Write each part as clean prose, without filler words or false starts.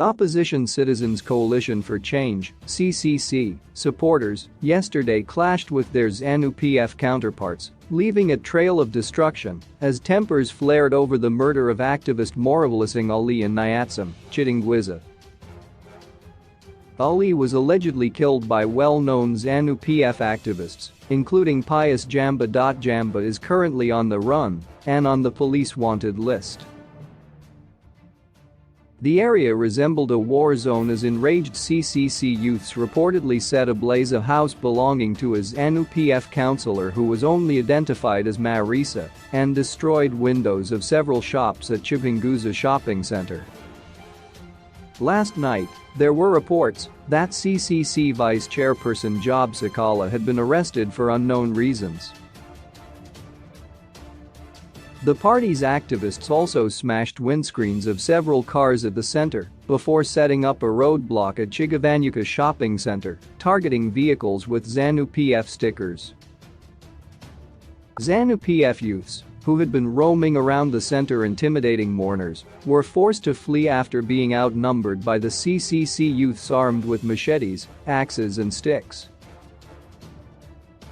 Opposition Citizens Coalition for Change (CCC) supporters yesterday clashed with their Zanu PF counterparts, leaving a trail of destruction as tempers flared over the murder of activist Moreblessing Ali in Nyatsime, Chitungwiza. Ali was allegedly killed by well-known Zanu PF activists, including Pius Jamba. Jamba is currently on the run and on the police wanted list. The area resembled a war zone as enraged CCC youths reportedly set ablaze a house belonging to a Zanu PF councillor who was only identified as Marisa and destroyed windows of several shops at Chitungwiza shopping center. Last night, there were reports that CCC Vice Chairperson Nyatsime Ali had been arrested for unknown reasons. The party's activists also smashed windscreens of several cars at the center before setting up a roadblock at Chitungwiza shopping center, targeting vehicles with Zanu PF stickers. Zanu PF youths, who had been roaming around the center intimidating mourners, were forced to flee after being outnumbered by the CCC youths armed with machetes, axes and sticks.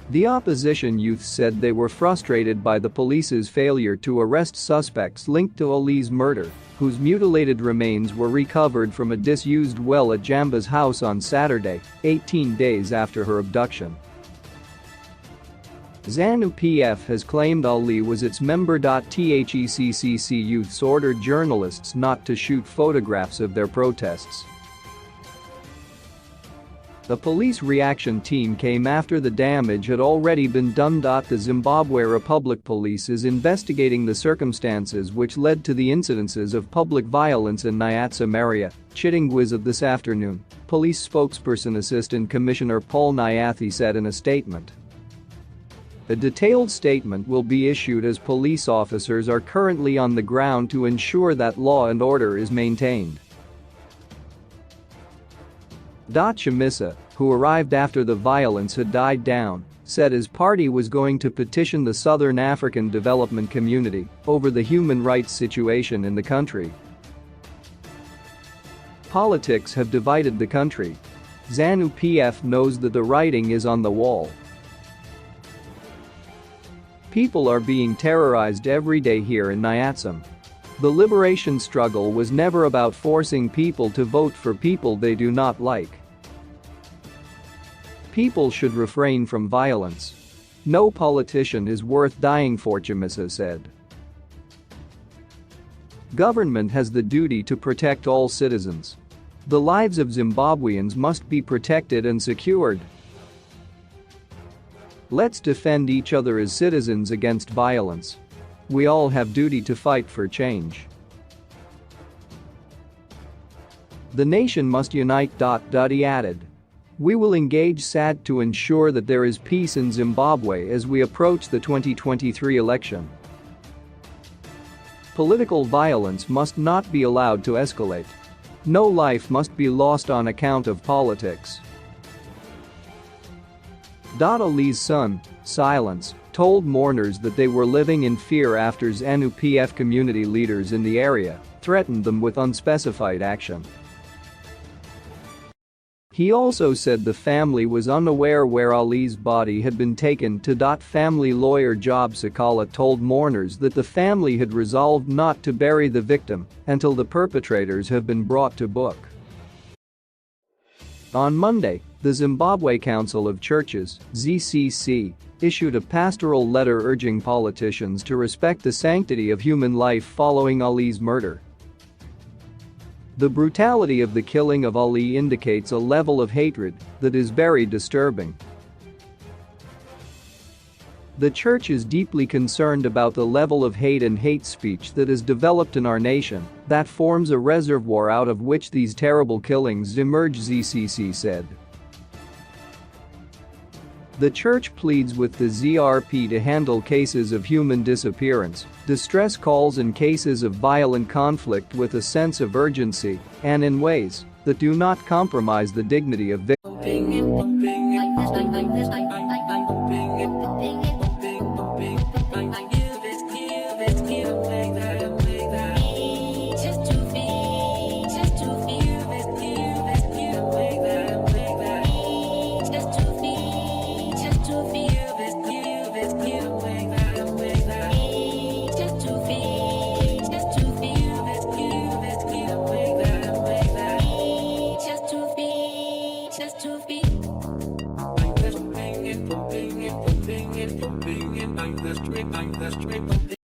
The opposition youth said they were frustrated by the police's failure to arrest suspects linked to Ali's murder, whose mutilated remains were recovered from a disused well at Jamba's house on Saturday, 18 days after her abduction. Zanu PF has claimed Ali was its member. CCC youths ordered journalists not to shoot photographs of their protests. The police reaction team came after the damage had already been done. The Zimbabwe Republic Police is investigating the circumstances which led to the incidences of public violence in Nyatsime area, Chitungwiza this afternoon, police spokesperson Assistant Commissioner Paul Nyathi said in a statement. A detailed statement will be issued as police officers are currently on the ground to ensure that law and order is maintained. Nyatsime, who arrived after the violence had died down, said his party was going to petition the Southern African Development Community over the human rights situation in the country. Politics have divided the country. Zanu PF knows that the writing is on the wall. People are being terrorized every day here in Nyatsime. The liberation struggle was never about forcing people to vote for people they do not like. People should refrain from violence. No politician is worth dying for, Nyatsime said. Government has the duty to protect all citizens. The lives of Zimbabweans must be protected and secured. Let's defend each other as citizens against violence. We all have duty to fight for change. The nation must unite. He added. We will engage SAD to ensure that there is peace in Zimbabwe as we approach the 2023 election. Political violence must not be allowed to escalate. No life must be lost on account of politics. Ali's son, Silence, told mourners that they were living in fear after Zanu PF community leaders in the area threatened them with unspecified action. He also said the family was unaware where Ali's body had been taken to. Family lawyer Nyatsime Ali told mourners that the family had resolved not to bury the victim until the perpetrators have been brought to book. On Monday, the Zimbabwe Council of Churches (ZCC) issued a pastoral letter urging politicians to respect the sanctity of human life following Ali's murder. The brutality of the killing of Ali indicates a level of hatred that is very disturbing. The church is deeply concerned about the level of hate and hate speech that has developed in our nation that forms a reservoir out of which these terrible killings emerge, ZCC said. The church pleads with the ZRP to handle cases of human disappearance, distress calls and cases of violent conflict with a sense of urgency and in ways that do not compromise the dignity of victims.